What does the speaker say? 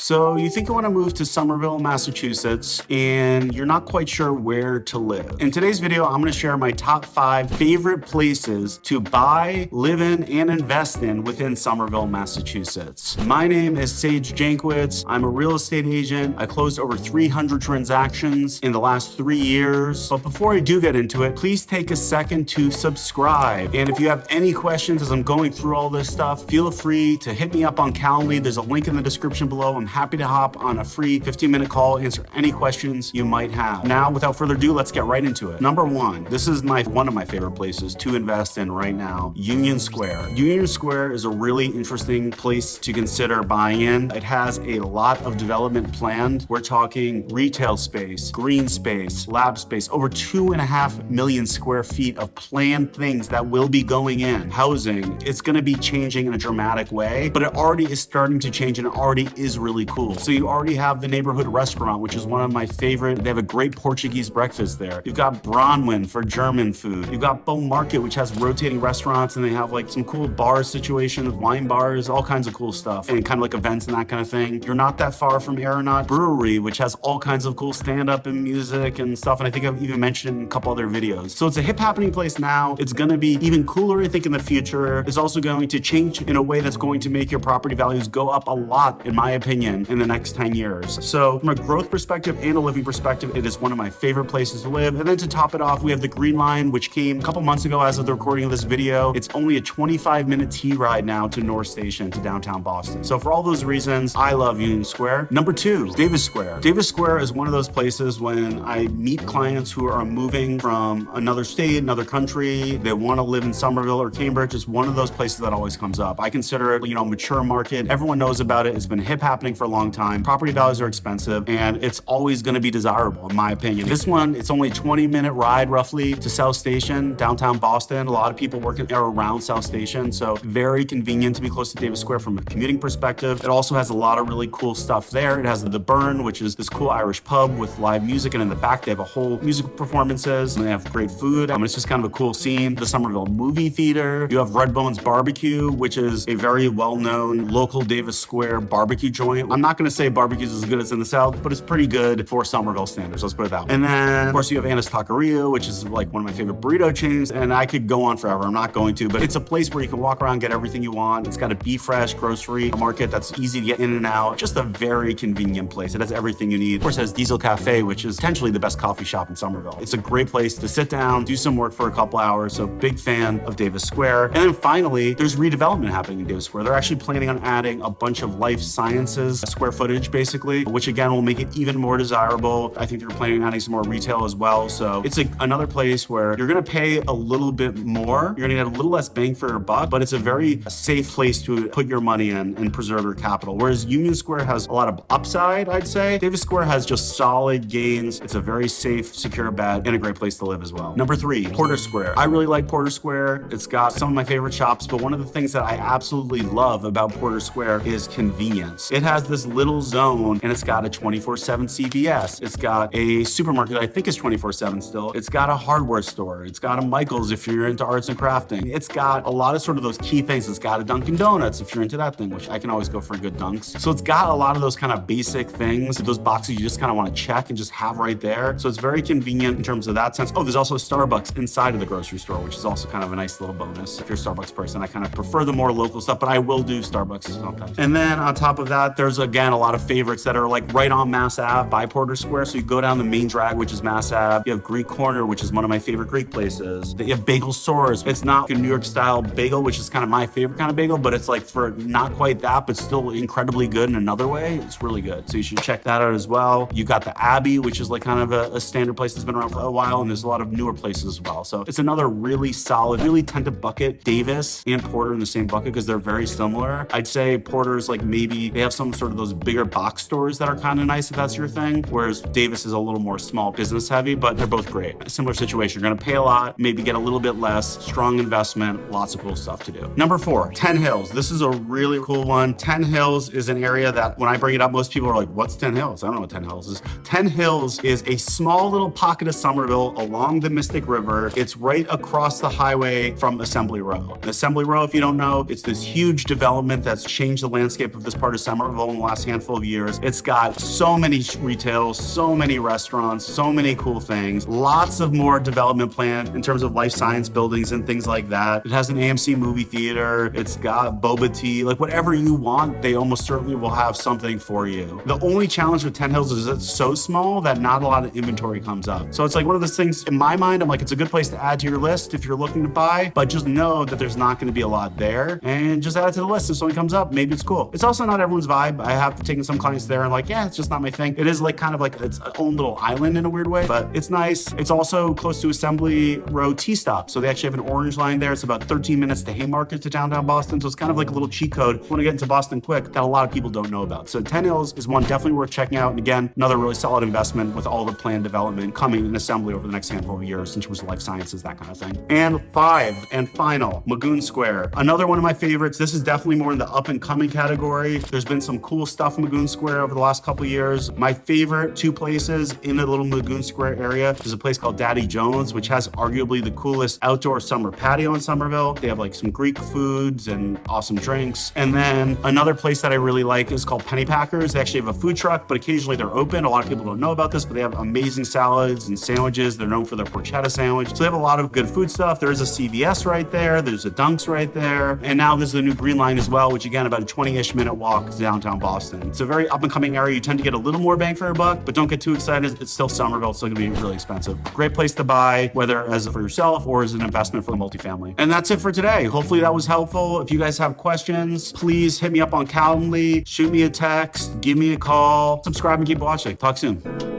So you think you want to move to Somerville, Massachusetts, and you're not quite sure where to live. In today's video, I'm going to share my top 5 favorite places to buy, live in, and invest in within Somerville, Massachusetts. My name is Sage Jankowitz. I'm a real estate agent. I closed over 300 transactions in the last 3 years. But before I do get into it, please take a second to subscribe. And if you have any questions as I'm going through all this stuff, feel free to hit me up on Calendly. There's a link in the description below. I'm happy to hop on a free 15-minute call, answer any questions you might have. Now, without further ado, let's get right into it. Number 1, this is one of my favorite places to invest in right now, Union Square. Union Square is a really interesting place to consider buying in. It has a lot of development planned. We're talking retail space, green space, lab space, over 2.5 million square feet of planned things that will be going in. Housing, it's gonna be changing in a dramatic way, but it already is starting to change and it already is really cool. So you already have the neighborhood restaurant, which is one of my favorite. They have a great Portuguese breakfast there. You've got Bronwyn for German food. You've got Bow Market, which has rotating restaurants, and they have like some cool bar situations, wine bars, all kinds of cool stuff, and kind of like events and that kind of thing. You're not that far from Aeronaut Brewery, which has all kinds of cool stand-up and music and stuff, and I think I've even mentioned in a couple other videos. So it's a hip happening place now. It's gonna be even cooler, I think, in the future. It's also going to change in a way that's going to make your property values go up a lot, in my opinion, in the next 10 years. So from a growth perspective and a living perspective, it is one of my favorite places to live. And then to top it off, we have the Green Line, which came a couple months ago as of the recording of this video. It's only a 25-minute T ride now to North Station, to downtown Boston. So for all those reasons, I love Union Square. Number 2, Davis Square. Davis Square is one of those places when I meet clients who are moving from another state, another country, they want to live in Somerville or Cambridge. It's one of those places that always comes up. I consider it, mature market. Everyone knows about it. It's been hip happening for a long time. Property values are expensive, and it's always going to be desirable, in my opinion. This one, it's only a 20-minute ride roughly to South Station, downtown Boston. A lot of people working around South Station, so very convenient to be close to Davis Square from a commuting perspective. It also has a lot of really cool stuff there. It has the Burn, which is this cool Irish pub with live music, and in the back they have a whole music performances, and they have great food. It's just kind of a cool scene. The Somerville Movie Theater. You have Redbone's Barbecue, which is a very well-known local Davis Square barbecue joint. I'm not going to say barbecue's as good as in the South, but it's pretty good for Somerville standards. Let's put it that way. And then, of course, you have Anna's Taqueria, which is like one of my favorite burrito chains, and I could go on forever. I'm not going to, but it's a place where you can walk around, get everything you want. It's got a Be Fresh grocery market that's easy to get in and out. Just a very convenient place. It has everything you need. Of course, it has Diesel Cafe, which is potentially the best coffee shop in Somerville. It's a great place to sit down, do some work for a couple hours. So big fan of Davis Square. And then finally, there's redevelopment happening in Davis Square. They're actually planning on adding a bunch of life sciences square footage, basically, which again will make it even more desirable. I think they're planning on adding some more retail as well. So it's another place where you're going to pay a little bit more. You're going to get a little less bang for your buck, but it's a very safe place to put your money in and preserve your capital. Whereas Union Square has a lot of upside, I'd say. Davis Square has just solid gains. It's a very safe, secure bet and a great place to live as well. Number 3, Porter Square. I really like Porter Square. It's got some of my favorite shops, but one of the things that I absolutely love about Porter Square is convenience. It has this little zone, and it's got a 24/7 CVS. It's got a supermarket, I think is 24/7 still. It's got a hardware store. It's got a Michael's if you're into arts and crafting. It's got a lot of sort of those key things. It's got a Dunkin' Donuts if you're into that thing, which I can always go for good dunks. So it's got a lot of those kind of basic things, those boxes you just kind of want to check and just have right there. So it's very convenient in terms of that sense. Oh, there's also a Starbucks inside of the grocery store, which is also kind of a nice little bonus. If you're a Starbucks person, I kind of prefer the more local stuff, but I will do Starbucks sometimes. And then on top of that, there's again a lot of favorites that are like right on Mass Ave by Porter Square. So you go down the main drag, which is Mass Ave. You have Greek Corner, which is one of my favorite Greek places. You have Bagel Source. It's not a New York style bagel, which is kind of my favorite kind of bagel, but it's like for not quite that, but still incredibly good in another way. It's really good. So you should check that out as well. You got the Abbey, which is like kind of a standard place that's been around for a while, and there's a lot of newer places as well. So it's another really solid, really tend to bucket Davis and Porter in the same bucket because they're very similar. I'd say Porter's like maybe they have some sort of those bigger box stores that are kind of nice if that's your thing, whereas Davis is a little more small business heavy, but they're both great. A similar situation. You're going to pay a lot, maybe get a little bit less, strong investment, lots of cool stuff to do. Number 4, 10 Hills. This is a really cool one. 10 Hills is an area that when I bring it up, most people are like, what's 10 Hills? I don't know what 10 Hills is. 10 Hills is a small little pocket of Somerville along the Mystic River. It's right across the highway from Assembly Row. And Assembly Row, if you don't know, it's this huge development that's changed the landscape of this part of Somerville in the last handful of years. It's got so many retail, so many restaurants, so many cool things, lots of more development planned in terms of life science buildings and things like that. It has an AMC movie theater. It's got boba tea, like whatever you want, they almost certainly will have something for you. The only challenge with 10 Hills is it's so small that not a lot of inventory comes up. So it's like one of those things in my mind, I'm like, it's a good place to add to your list if you're looking to buy, but just know that there's not going to be a lot there, and just add it to the list. If something comes up, maybe it's cool. It's also not everyone's vibe. I have taken some clients there and like, yeah, it's just not my thing. It is like kind of like its own little island in a weird way, but it's nice. It's also close to Assembly Row T-Stop. So they actually have an orange line there. It's about 13 minutes to Haymarket to downtown Boston. So it's kind of like a little cheat code when I get into Boston quick that a lot of people don't know about. So 10 Hills is one definitely worth checking out. And again, another really solid investment with all the planned development coming in Assembly over the next handful of years in terms of life sciences, that kind of thing. And 5 and final, Magoon Square. Another one of my favorites. This is definitely more in the up and coming category. There's been some cool stuff in Magoon Square over the last couple of years. My favorite 2 places in the little Magoon Square area is a place called Daddy Jones, which has arguably the coolest outdoor summer patio in Somerville. They have like some Greek foods and awesome drinks. And then another place that I really like is called Penny Packers. They actually have a food truck, but occasionally they're open. A lot of people don't know about this, but they have amazing salads and sandwiches. They're known for their porchetta sandwich. So they have a lot of good food stuff. There is a CVS right there. There's a Dunks right there. And now there's the new Green Line as well, which again, about a 20-ish minute walk to downtown Boston. It's a very up and coming area. You tend to get a little more bang for your buck, but don't get too excited. It's still Somerville. It's still gonna be really expensive. Great place to buy, whether as for yourself or as an investment for the multifamily. And that's it for today. Hopefully that was helpful. If you guys have questions, please hit me up on Calendly, shoot me a text, give me a call, subscribe and keep watching. Talk soon.